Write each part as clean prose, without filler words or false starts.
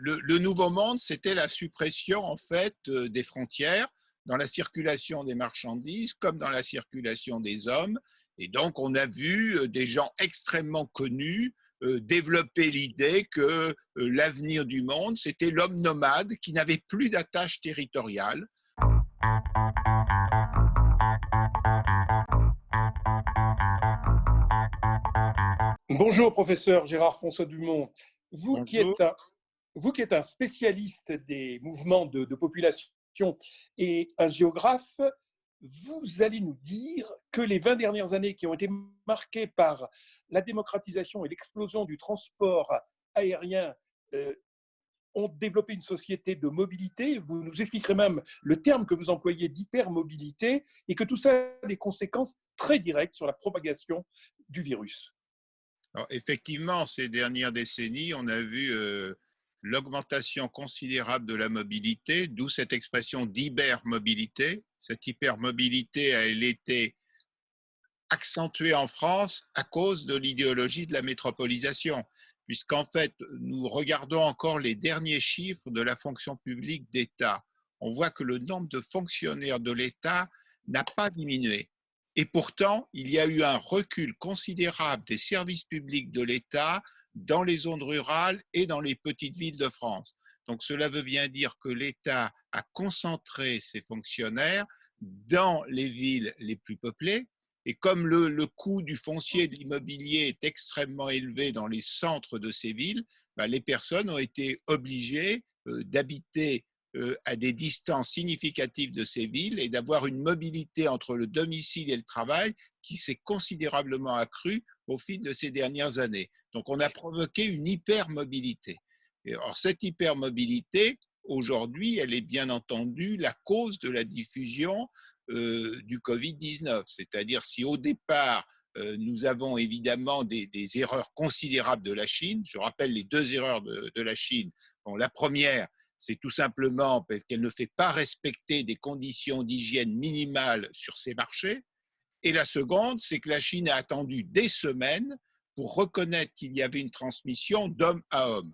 le nouveau monde, c'était la suppression en fait des frontières dans la circulation des marchandises comme dans la circulation des hommes. Et donc, on a vu des gens extrêmement connus développer l'idée que l'avenir du monde, c'était l'homme nomade qui n'avait plus d'attache territoriale. Bonjour, professeur Gérard François Dumont. Vous qui Bonjour. êtes un, vous qui êtes un spécialiste des mouvements de population et un géographe, vous allez nous dire que les 20 dernières années qui ont été marquées par la démocratisation et l'explosion du transport aérien ont développé une société de mobilité. Vous nous expliquerez même le terme que vous employez d'hypermobilité et que tout ça a des conséquences très directes sur la propagation du virus. Alors, effectivement, ces dernières décennies, on a vu l'augmentation considérable de la mobilité, d'où cette expression d'hypermobilité. Cette hypermobilité, elle était accentuée en France à cause de l'idéologie de la métropolisation, puisqu'en fait, nous regardons encore les derniers chiffres de la fonction publique d'État. On voit que le nombre de fonctionnaires de l'État n'a pas diminué. Et pourtant, il y a eu un recul considérable des services publics de l'État dans les zones rurales et dans les petites villes de France. Donc cela veut bien dire que l'État a concentré ses fonctionnaires dans les villes les plus peuplées. Et comme le coût du foncier et de l'immobilier est extrêmement élevé dans les centres de ces villes, les personnes ont été obligées d'habiter à des distances significatives de ces villes et d'avoir une mobilité entre le domicile et le travail qui s'est considérablement accrue au fil de ces dernières années. Donc on a provoqué une hypermobilité. Or cette hypermobilité, aujourd'hui, elle est bien entendu la cause de la diffusion du Covid-19. C'est-à-dire si au départ, nous avons évidemment des erreurs considérables de la Chine, je rappelle les deux erreurs de la Chine. Bon, la première, c'est tout simplement parce qu'elle ne fait pas respecter des conditions d'hygiène minimales sur ses marchés. Et la seconde, c'est que la Chine a attendu des semaines pour reconnaître qu'il y avait une transmission d'homme à homme.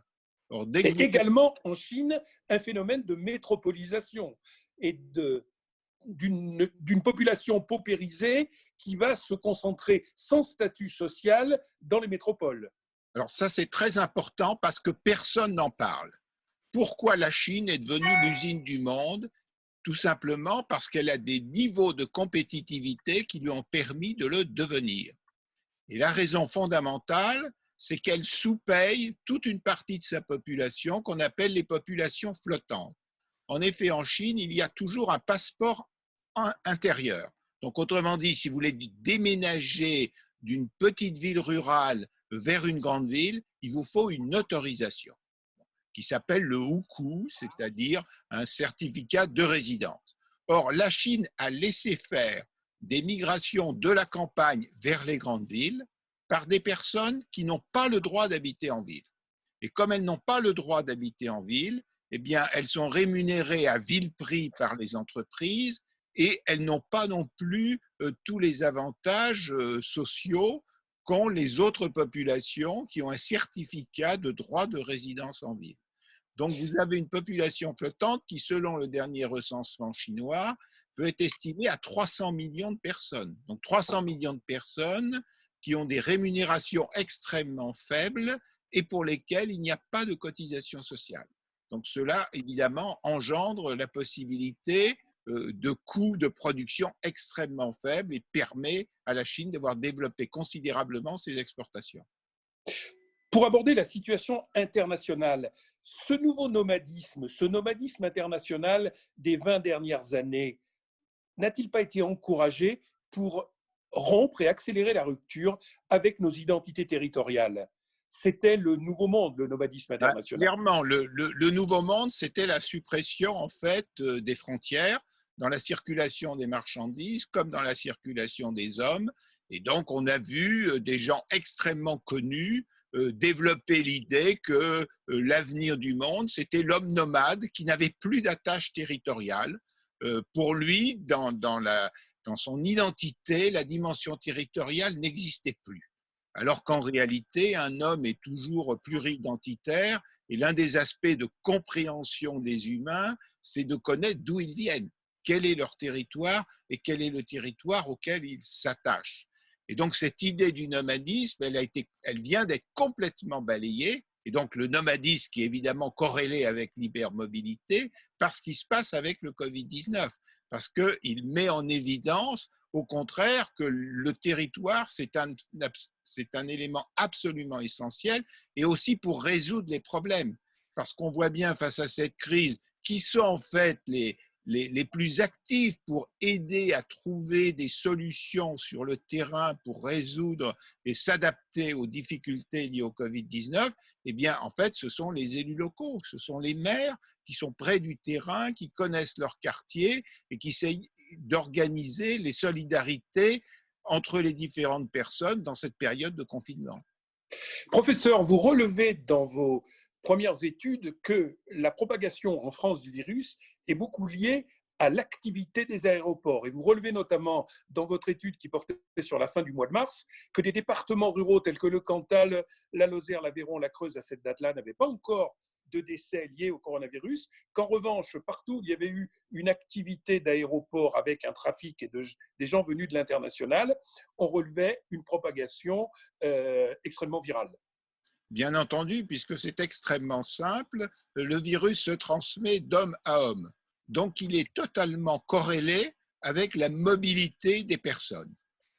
Alors, dès que Et vous... également en Chine, un phénomène de métropolisation et d'une population paupérisée qui va se concentrer sans statut social dans les métropoles. Alors ça, c'est très important parce que personne n'en parle. Pourquoi la Chine est devenue l'usine du monde? Tout simplement parce qu'elle a des niveaux de compétitivité qui lui ont permis de le devenir. Et la raison fondamentale, c'est qu'elle sous-paye toute une partie de sa population qu'on appelle les populations flottantes. En effet, en Chine, il y a toujours un passeport intérieur. Donc, autrement dit, si vous voulez déménager d'une petite ville rurale vers une grande ville, il vous faut une autorisation qui s'appelle le hukou, c'est-à-dire un certificat de résidence. Or, la Chine a laissé faire des migrations de la campagne vers les grandes villes par des personnes qui n'ont pas le droit d'habiter en ville. Et comme elles n'ont pas le droit d'habiter en ville, eh bien, elles sont rémunérées à vil prix par les entreprises et elles n'ont pas non plus tous les avantages sociaux qu'ont les autres populations qui ont un certificat de droit de résidence en ville. Donc, vous avez une population flottante qui, selon le dernier recensement chinois, peut être estimée à 300 millions de personnes. Donc, 300 millions de personnes qui ont des rémunérations extrêmement faibles et pour lesquelles il n'y a pas de cotisation sociale. Donc, cela, évidemment, engendre la possibilité de coûts de production extrêmement faibles et permet à la Chine d'avoir développé considérablement ses exportations. Pour aborder la situation internationale, ce nouveau nomadisme, ce nomadisme international des 20 dernières années, n'a-t-il pas été encouragé pour rompre et accélérer la rupture avec nos identités territoriales? C'était le nouveau monde, le nomadisme international. Clairement, le nouveau monde, c'était la suppression en fait des frontières dans la circulation des marchandises comme dans la circulation des hommes. Et donc, on a vu des gens extrêmement connus développer l'idée que l'avenir du monde, c'était l'homme nomade qui n'avait plus d'attache territoriale. Pour lui, dans son identité, la dimension territoriale n'existait plus. Alors qu'en réalité, un homme est toujours pluridentitaire et l'un des aspects de compréhension des humains, c'est de connaître d'où ils viennent, quel est leur territoire et quel est le territoire auquel ils s'attachent. Et donc cette idée du nomadisme, elle vient d'être complètement balayée. Et donc le nomadisme qui est évidemment corrélé avec l'hypermobilité, parce qu'il se passe avec le Covid-19, parce qu'il met en évidence au contraire que le territoire, c'est un élément absolument essentiel, et aussi pour résoudre les problèmes. Parce qu'on voit bien face à cette crise, qui sont en fait les plus actifs pour aider à trouver des solutions sur le terrain pour résoudre et s'adapter aux difficultés liées au Covid-19, eh bien, en fait, ce sont les élus locaux, ce sont les maires qui sont près du terrain, qui connaissent leur quartier et qui essayent d'organiser les solidarités entre les différentes personnes dans cette période de confinement. Professeur, vous relevez dans vos premières études que la propagation en France du virus est beaucoup liée à l'activité des aéroports. Et vous relevez notamment dans votre étude qui portait sur la fin du mois de mars que des départements ruraux tels que le Cantal, la Lozère, l'Aveyron, la Creuse à cette date-là n'avaient pas encore de décès liés au coronavirus, qu'en revanche, partout où il y avait eu une activité d'aéroport avec un trafic et des gens venus de l'international, on relevait une propagation extrêmement virale. Bien entendu, puisque c'est extrêmement simple, le virus se transmet d'homme à homme. Donc, il est totalement corrélé avec la mobilité des personnes.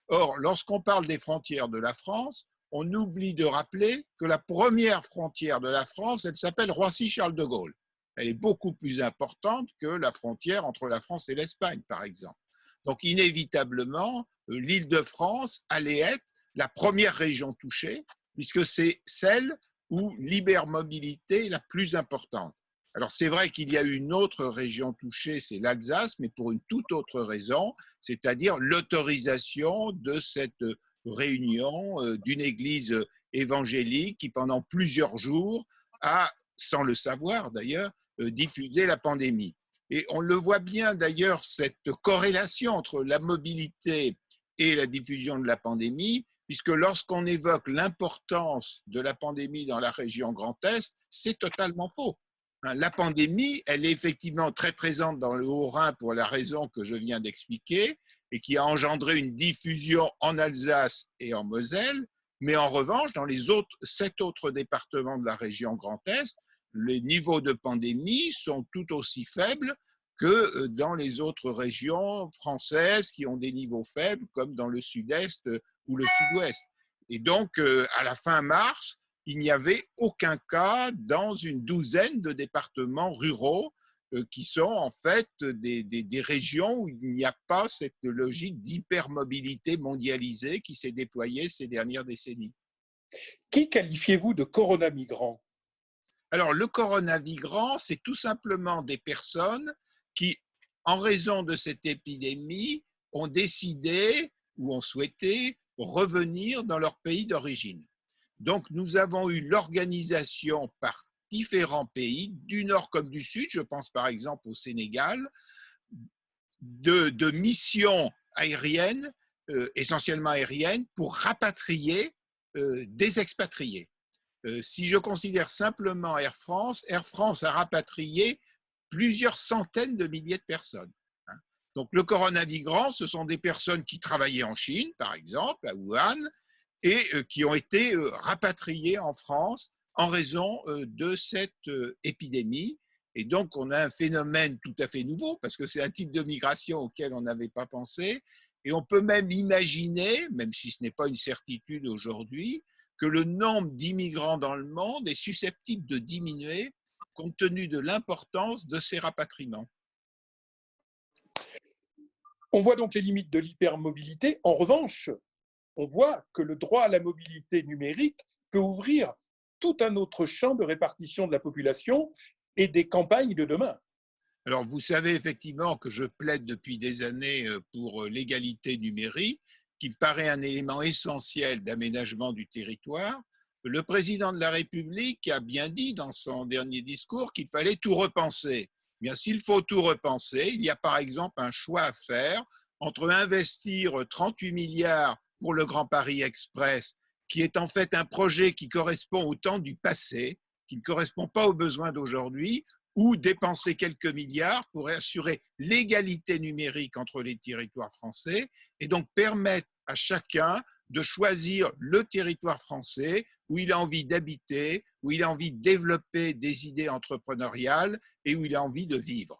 Or, lorsqu'on parle des frontières de la France, on oublie de rappeler que la première frontière de la France, elle s'appelle Roissy-Charles de Gaulle. Elle est beaucoup plus importante que la frontière entre la France et l'Espagne, par exemple. Donc, inévitablement, l'Île-de-France allait être la première région touchée, puisque c'est celle où l'hypermobilité est la plus importante. Alors c'est vrai qu'il y a une autre région touchée, c'est l'Alsace, mais pour une toute autre raison, c'est-à-dire l'autorisation de cette réunion d'une église évangélique qui pendant plusieurs jours a, sans le savoir d'ailleurs, diffusé la pandémie. Et on le voit bien d'ailleurs, cette corrélation entre la mobilité et la diffusion de la pandémie, puisque lorsqu'on évoque l'importance de la pandémie dans la région Grand Est, c'est totalement faux. La pandémie, elle est effectivement très présente dans le Haut-Rhin pour la raison que je viens d'expliquer et qui a engendré une diffusion en Alsace et en Moselle, mais en revanche, dans les 7 autres départements de la région Grand Est, les niveaux de pandémie sont tout aussi faibles que dans les autres régions françaises qui ont des niveaux faibles, comme dans le sud-est ou le sud-ouest. Et donc, à la fin mars, il n'y avait aucun cas dans une douzaine de départements ruraux qui sont en fait des régions où il n'y a pas cette logique d'hypermobilité mondialisée qui s'est déployée ces dernières décennies. Qui qualifiez-vous de corona-migrants? Alors, le corona-migrant, c'est tout simplement des personnes qui, en raison de cette épidémie, ont décidé ou ont souhaité revenir dans leur pays d'origine. Donc, nous avons eu l'organisation par différents pays, du nord comme du sud, je pense par exemple au Sénégal, de missions aériennes, essentiellement aériennes, pour rapatrier des expatriés. Si je considère simplement Air France a rapatrié plusieurs centaines de milliers de personnes. Donc, le corona-migrant, ce sont des personnes qui travaillaient en Chine, par exemple, à Wuhan, et qui ont été rapatriées en France en raison de cette épidémie. Et donc, on a un phénomène tout à fait nouveau, parce que c'est un type de migration auquel on n'avait pas pensé. Et on peut même imaginer, même si ce n'est pas une certitude aujourd'hui, que le nombre d'immigrants dans le monde est susceptible de diminuer compte tenu de l'importance de ces rapatriements. On voit donc les limites de l'hypermobilité. En revanche, on voit que le droit à la mobilité numérique peut ouvrir tout un autre champ de répartition de la population et des campagnes de demain. Alors, vous savez effectivement que je plaide depuis des années pour l'égalité numérique, qui me paraît un élément essentiel d'aménagement du territoire. Le président de la République a bien dit dans son dernier discours qu'il fallait tout repenser. Bien, s'il faut tout repenser, il y a par exemple un choix à faire entre investir 38 milliards pour le Grand Paris Express, qui est en fait un projet qui correspond au temps du passé, qui ne correspond pas aux besoins d'aujourd'hui, ou dépenser quelques milliards pour assurer l'égalité numérique entre les territoires français et donc permettre à chacun de choisir le territoire français où il a envie d'habiter, où il a envie de développer des idées entrepreneuriales et où il a envie de vivre.